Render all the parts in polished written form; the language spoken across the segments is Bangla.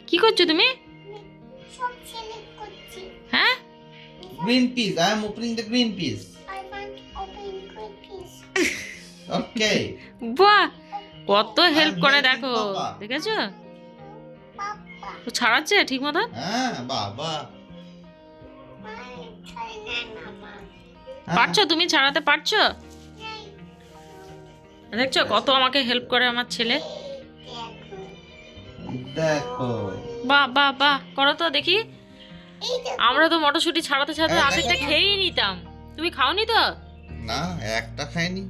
কি করছো তুমি? সব select করছি। হ্যাঁ Green peas. I am opening the green peas. I want open green peas. Okay. বাহ, কত হেল্প I'm করে helping দেখো, Papa. দেখেছো? Papa, তো ছাড়াচ্ছে ঠিক মতো। হ্যাঁ বাবা। my China mama. পারছো তুমি ছাড়াতে পারছো? Yay. দেখছো কত আমাকে হেল্প করে আমার ছেলে। দেখো। বাহ বাহ বাহ, করো তো দেখি। এই দেখো। আমরা তো মটরশুঁটি ছাড়াতে ছাড়াতে হ্যাঁ, আধেকটা দেখো। খেয়েই নিতাম, তুমি খাওনি তো? না একটা খাইনি।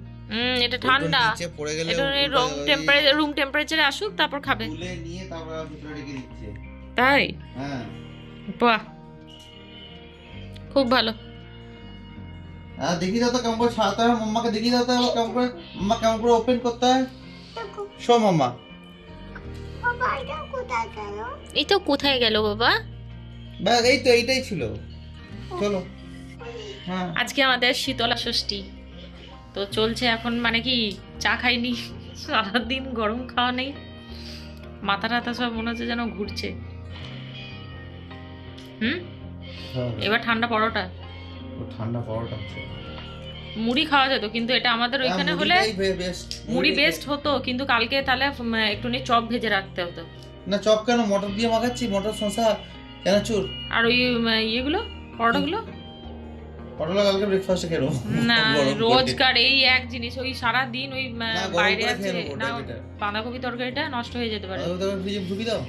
এটা ঠান্ডা, নিচে পড়ে গেলে এটা রুম টেম্পারেচারে আসুক তারপর খাবে। তুলে নিয়ে তারপর ভিতরে রেখে দিচ্ছে। তাই? হ্যাঁ। বাহ, খুব ভালো। হ্যাঁ দেখি দাও তো কেমন করে ছাড়াতে হয়, মাম্মাকে দেখি দাও তো কেমন করে, মাম্মা কেমন করে ওপেন করতে হয়। দেখো। শো মাম্মা। বাবা, এটা কোথায় গেল? এই তো কোথায় গেল বাবা? ব্যাস এই তো এইটাই ছিল। চলো। হ্যাঁ। আজকে আমাদের শীতলা ষষ্ঠী তো চলছে এখন, মানে কি চা খাইনি, সারাদিন গরম খাওয়া নেই, মাথা টাথা সব মনে হচ্ছে যেন ঘুরছে। এবার ঠান্ডা পরোটা, ঠান্ডা পরোটা হচ্ছে। মুড়ি খাওয়া যেত, কিন্তু এটা আমাদের ওইখানে হলে বেস্ট। মুড়ি বেস্ট হতো, কিন্তু কালকে তাহলে একটুখানি চপ ভেজে রাখতে হতো। না চপ কেন, মটর দিয়ে মাখাচ্ছি, মটর শসা চানাচুর। আর ওই ইয়েগুলো পরোটাগুলো পটলা কালকে ব্রেকফাস্টে খেলো না, রোজকার এই এক জিনিস, ওই সারা দিন ওই বাইরে করে আছে খেয়ে নেবো, না, ওটা better। বাঁধাকপি তরকারিটা নষ্ট হয়ে যেতে পারে। ফ্রিজে ঢুকি দাও।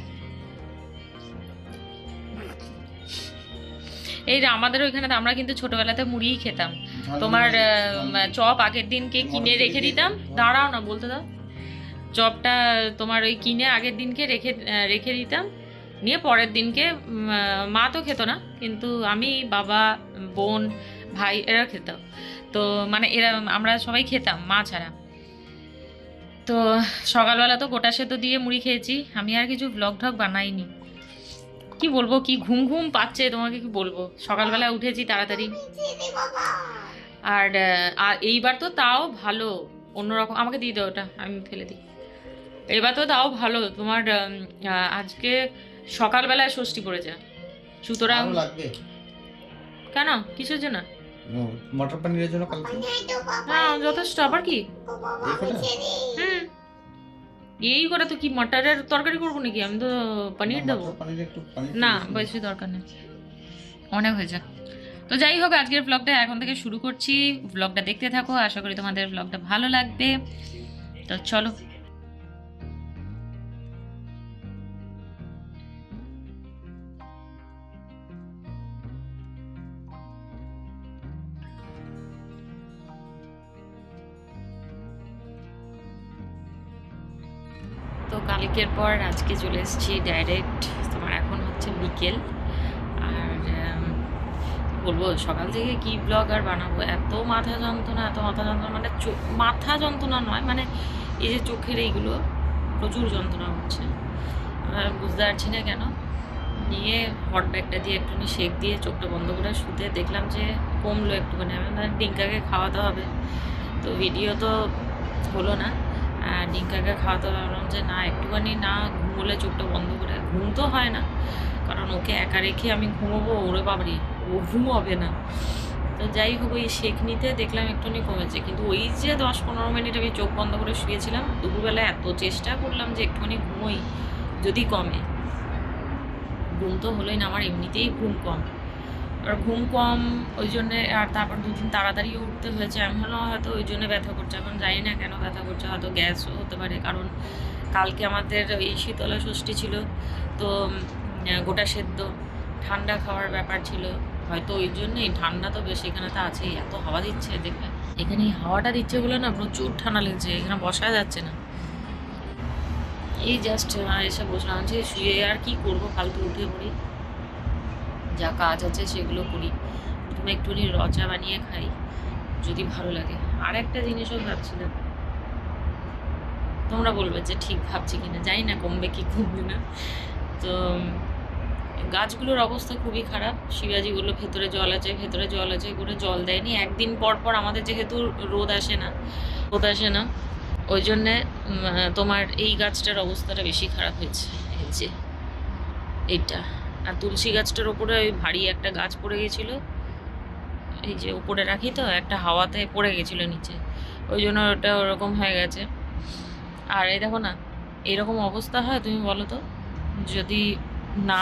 এই যে আমাদের ওইখানে তো আমরা কিন্তু ছোটবেলাতে মুড়িই খেতাম। তোমার চপ আগের দিনকে কিনে রেখে দিতাম, দাঁড়াও না বলতে দাও। চপটা তোমার ওই কিনে আগের দিনকে রেখে দিতাম, নিয়ে পরের দিনকে মা তো খেত না, কিন্তু আমি, বাবা, বোন, ভাই এরা খেত। তো মানে এরা আমরা সবাই খেতাম মা ছাড়া। তো সকালবেলা তো গোটা সেদ্ধ দিয়ে মুড়ি খেয়েছি। আমি আর কিছু ব্লগ ঢগ বানাইনি, কি বলবো, কি ঘুম ঘুম পাচ্ছে তোমাকে কি বলবো। সকালবেলা উঠেছি তাড়াতাড়ি, চিনি বাবা। আর এইবার তো তাও ভালো, অন্যরকম। আমাকে দিয়ে দাও ওটা, আমি ফেলে দিই। এবার তো তাও ভালো তোমার, আজকে সকালবেলায় ষষ্ঠী পড়েছে, সুতরাং আরো লাগবে। কেন কিসের জন্য? মটর পনিরের জন্য কালকে। এই তো বাবা। হ্যাঁ যথেষ্ট, আবার কি? বাবা, এই কটা? চিনি। হুম, এই করে তো কি মটরের তরকারি করবো নাকি? আমি তো পনির দেবো। মটর পনিরে একটু পনির না দিয়েছি। বেশি দরকার নেই, অনেক হয়েছে। তো যাই হোক, আজকের ব্লগটা এখন থেকে শুরু করছি, ব্লগটা দেখতে থাকো, আশা করি তোমাদের ব্লগটা ভালো লাগবে। তো চলো। তো কালকের পর আজকে চলে এসেছি ডাইরেক্ট, তোমার এখন হচ্ছে বিকেল। আর বলবো সকাল থেকে কি ব্লগ আর বানাবো, এত মাথা যন্ত্রণা, এত মাথা যন্ত্রণা, মানে মাথা যন্ত্রণা নয়, মানে এই যে চোখের এইগুলো প্রচুর যন্ত্রণা হচ্ছে, আর বুঝতে পারছি না কেন। নিয়ে হট ব্যাগটা দিয়ে একটুখানি শেক দিয়ে চোখটা বন্ধ করে শুতে দেখলাম যে কমলো একটুখানি। আমি ডিঙ্কাকে খাওয়াতে হবে, তো ভিডিও তো হলো না। ডিঙ্কাকে খাওয়াতে ভাবলাম যে না একটুখানি না ঘুমোলে চোখটা বন্ধ করে, ঘুম তো হয় না, কারণ ওকে একা রেখে আমি ঘুমোবো, ওরে বাবারি ও ঘুমোবে না। তো যাই হোক, ওই শেক নিতে দেখলাম একটুখানি কমেছে, কিন্তু ওই যে 10-15 মিনিট আমি চোখ বন্ধ করে শুয়েছিলাম, দুপুরবেলা এত চেষ্টা করলাম যে একটুখানি ঘুমোই যদি কমে, ঘুম তো হলোই না, আমার এমনিতেই ঘুম কম। আর ঘুম কম ওই জন্যে, আর তারপর দুদিন তাড়াতাড়িও উঠতে হয়েছে, আমি ভাবলাম হয়তো ওই জন্য ব্যথা করছে, এখন জানি না কেন ব্যথা করছে, হয়তো গ্যাসও হতে পারে, কারণ কালকে আমাদের এই শীতলা ষষ্ঠী ছিল, তো গোটা সেদ্ধ ঠান্ডা খাওয়ার ব্যাপার ছিল, হয়তো ওই জন্যই। ঠান্ডা তো বেশ এখানে তো আছেই, এত হাওয়া দিচ্ছে দেখবে, এখানে এই হাওয়াটা দিচ্ছে বলে না প্রচুর ঠান্ডা লাগছে, এখানে বসা যাচ্ছে না। এই জাস্ট এসে বসলাম, যে শুয়ে আর কি করবো, ফালতু উঠে পড়ি, যা কাজ আছে সেগুলো করি, প্রথমে একটুখানি রচা বানিয়ে খাই যদি ভালো লাগে। আর একটা জিনিসও ভাবছিলাম, তোমরা বলবে যে ঠিক ভাবছি কিনা, জানি না কমবে কি কমবে না। তো গাছগুলোর অবস্থা খুবই খারাপ, শিবাজিগুলো ভেতরে জল আছে করে জল দেয়নি। একদিন পর পর আমাদের যেহেতু রোদ আসে না, ওই জন্যে তোমার এই গাছটার অবস্থাটা বেশি খারাপ হয়েছে। এই যে এইটা। আর তুলসী গাছটার ওপরে ওই ভারী একটা গাছ পড়ে গেছিলো, এই যে উপরে রাখি তো, একটা হাওয়াতে পড়ে গেছিলো নিচে, ওই জন্য ওটা ওরকম হয়ে গেছে। আর এই দেখো না, এরকম অবস্থা হয় তুমি বলো তো, যদি না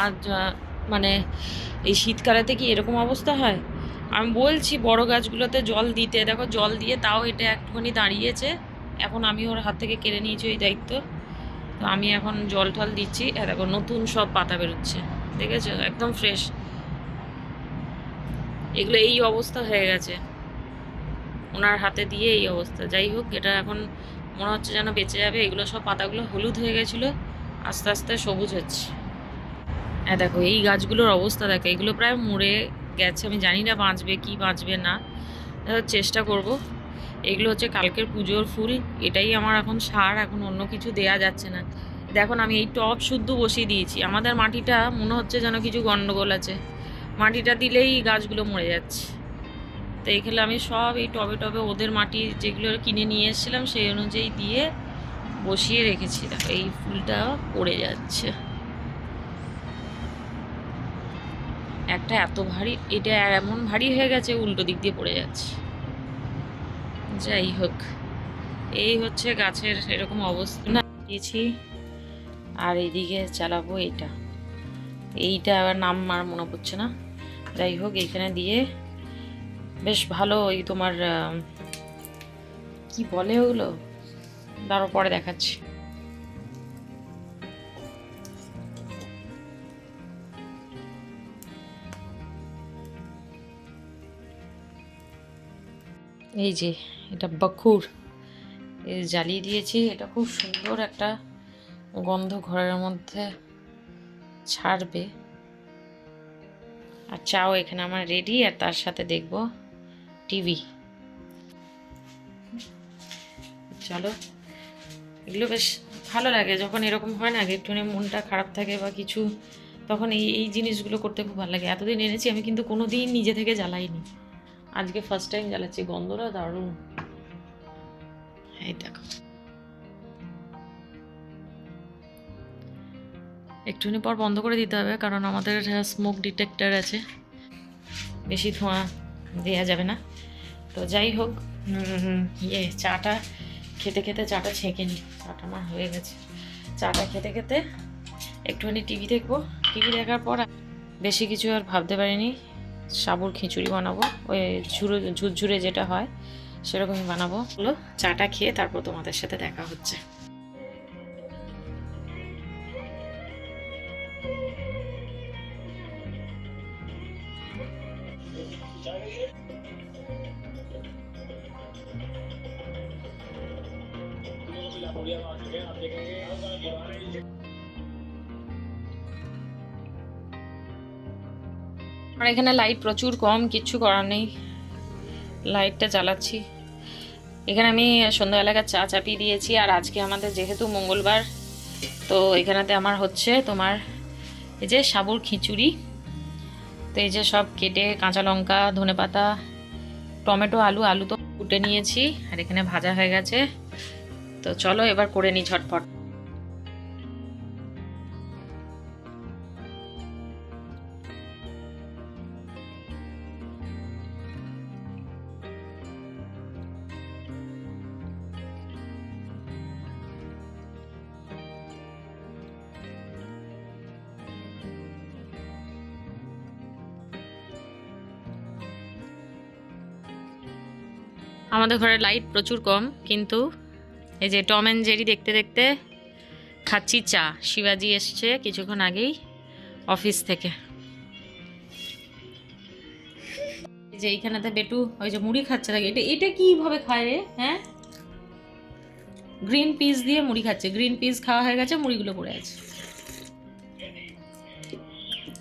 মানে এই শীতকালেতে কি এরকম অবস্থা হয়? আমি বলছি বড় গাছগুলোতে জল দিতে, দেখো জল দিয়ে তাও এটা একটুখানি দাঁড়িয়েছে। এখন আমি ওর হাত থেকে কেড়ে নিয়েছি ওই দায়িত্ব, তো আমি এখন জল টল দিচ্ছি। দেখো নতুন সব পাতা বেরোচ্ছে, দেখেছো, একদম ফ্রেশ। এগুলো এই অবস্থা হয়ে গেছে ওনার হাতে দিয়ে, এই অবস্থা। যাই হোক, এটা এখন মনে হচ্ছে যেন বেঁচে যাবে। এগুলো সব পাতাগুলো হলুদ হয়ে গেছিলো, আস্তে আস্তে সবুজ হচ্ছে। হ্যাঁ দেখো এই গাছগুলোর অবস্থা দেখো, এগুলো প্রায় মরে গেছে। আমি জানি না বাঁচবে কি বাঁচবে না, চেষ্টা করব। এগুলো হচ্ছে কালকের পুজোর ফুল, এটাই আমার এখন সার, এখন অন্য কিছু দেয়া যাচ্ছে না। দেখো আমি এই টব শুদ্ধ বসিয়ে দিয়েছি। আমাদের মাটিটা মনে হচ্ছে যেন কিছু গন্ডগোল আছে, মাটিটা দিলেই গাছগুলো মরে যাচ্ছে। তো এইখানে আমি সব এই টবে টবে ওদের মাটি যেগুলো কিনে নিয়ে এসেছিলাম সেই অনুযায়ী দিয়ে বসিয়ে রেখেছি। দেখো এই ফুলটা পড়ে যাচ্ছে, একটা এত ভারী, এটা এমন ভারী হয়ে গেছে উল্টো দিক দিয়ে পড়ে যাচ্ছে। যাই হোক, এই হচ্ছে গাছের এরকম অবস্থা না দিয়েছি। আর এইদিকে চালাবো এইটা আবার নাম আর মনে পড়ছে না। যাই হোক, এইখানে দিয়ে বেশ ভালো ওই তোমার কি বলে ওগুলো, তারও পরে দেখাচ্ছি। এই যে এটা বখুর, এই জ্বালিয়ে দিয়েছি। এটা খুব সুন্দর একটা গন্ধ ঘরের মধ্যে ছাড়বে। আর চাও এখানে আমার রেডি, আর তার সাথে দেখব টিভি। চলো, এগুলো বেশ ভালো লাগে যখন এরকম হয় না, একটুখানি মনটা খারাপ থাকে বা কিছু, তখন এই জিনিসগুলো করতে খুব ভালো লাগে। এতদিন এনেছি আমি, কিন্তু কোনো দিন নিজে থেকে জ্বালাইনি, আজকে ফার্স্ট টাইম জ্বালাচ্ছি। গন্ধটা দারুণ। এই দেখো, একটুখানি পর বন্ধ করে দিতে হবে, কারণ আমাদের স্মোক ডিটেক্টর আছে, বেশি ধোঁয়া দেওয়া যাবে না। তো যাই হোক, চাটা খেতে খেতে চাটা ছেঁকে নিই। চাটা আমার হয়ে গেছে। চাটা খেতে খেতে একটুখানি টিভি দেখবো। টিভি দেখার পর বেশি কিছু আর ভাবতে পারিনি, সাবুর খিচুড়ি বানাবো, ওই ঝুরঝুরে যেটা হয় সেরকমই বানাবো। হলো, চাটা খেয়ে তারপর তোমাদের সাথে দেখা হচ্ছে। আর এখানে লাইট প্রচুর কম, কিচ্ছু করার নেই, লাইটটা জ্বালাচ্ছি। এখানে আমি সন্ধ্যাবেলাকার চা চাপিয়ে দিয়েছি। আর আজকে আমাদের যেহেতু মঙ্গলবার, তো এখানেতে আমার হচ্ছে তোমার এই যে সাবুর খিচুড়ি। তো এই যে সব কেটে, কাঁচা লঙ্কা, ধনেপাতা, টমেটো, আলু তো কুটে নিয়েছি, আর এখানে ভাজা হয়ে গেছে। তো চলো এবার করে নিই ঝটপট। আমাদের ঘরে লাইট প্রচুর কম, কিন্তু এই যে টম অ্যান্ড জেরি দেখতে দেখতে খাচ্ছি চা। শিবাজি এসছে কিছুক্ষণ আগেই অফিস থেকে। এই যে এইখানেতে বেটু ওই যে মুড়ি খাচ্ছে, থাকে এটা কিভাবে খায় রে? হ্যাঁ, গ্রিন পিস দিয়ে মুড়ি খাচ্ছে। গ্রিন পিস খাওয়া হয়ে গেছে, মুড়িগুলো পড়ে আছে।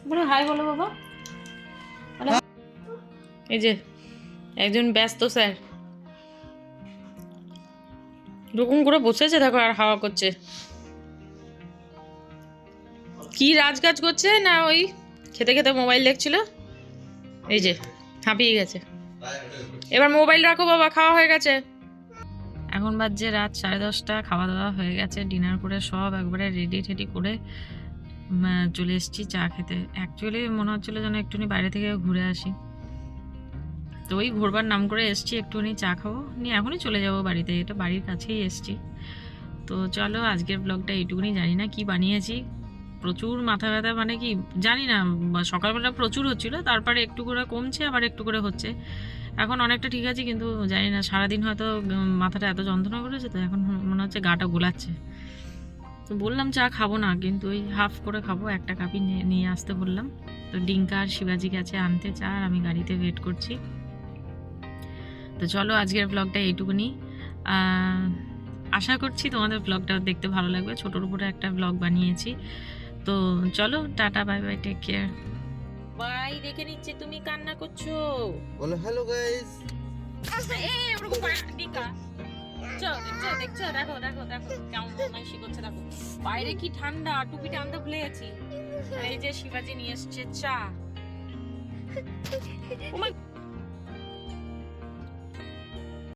বলো হাই, বলো বাবা। এই যে একজন ব্যস্ত স্যার এরকম করে বসেছে, দেখো, আর হাওয়া করছে। কি রাজকাজ করছে না, ওই খেতে খেতে মোবাইল দেখছিল। এই যে হাঁপিয়ে গেছে। এবার মোবাইল রাখো বাবা, খাওয়া হয়ে গেছে। এখন বাজছে রাত 10:30, খাওয়া দাওয়া হয়ে গেছে, ডিনার করে সব একবারে রেডি টেডি করে চলে এসেছি চা খেতে। অ্যাকচুয়ালি মনে হচ্ছিলো যেন একটুখানি বাইরে থেকে ঘুরে আসি, তো ওই ঘোরবার নাম করে এসেছি, একটুখানি চা খাবো নিয়ে এখনই চলে যাব বাড়িতে। এটা বাড়ির কাছেই এসেছি। তো চলো আজকের ব্লগটা এইটুকুনি। জানি না কি বানিয়েছি, প্রচুর মাথা ব্যথা, মানে কি জানি না, সকালবেলা প্রচুর হচ্ছিল, তারপরে একটু করে কমছে আবার একটু করে হচ্ছে। এখন অনেকটা ঠিক আছে, কিন্তু জানি না সারাদিন হয়তো মাথাটা এত যন্ত্রণা করেছে, তো এখন মনে হচ্ছে গাটা গোলাচ্ছে। তো বললাম চা খাবো না, কিন্তু ওই হাফ করে খাবো, একটা কাপই নিয়ে আসতে বললাম। তো ডিঙ্কা আর শিবাজি গেছে আনতে চা, আর আমি গাড়িতে ওয়েট করছি। তো চলো আজকের ব্লগটা এইটুকুনি। আশা করছি তোমাদের ব্লগটা দেখতে ভালো লাগবে। ছোটোর উপরে একটা ব্লগ বানিয়েছি। তো চলো tata, bye bye, take care. Bye, দেখে নিচ্ছে তুমি কান্না করছো। বলো হ্যালো গাইস। দেখছো, দেখো দেখো দেখো কেমন মাইশি করছে, দেখো বাইরে কি ঠান্ডা, টুপিটা আনতে ভুলে গেছি। এই যে শিবাজি নিয়ে এসছে চা।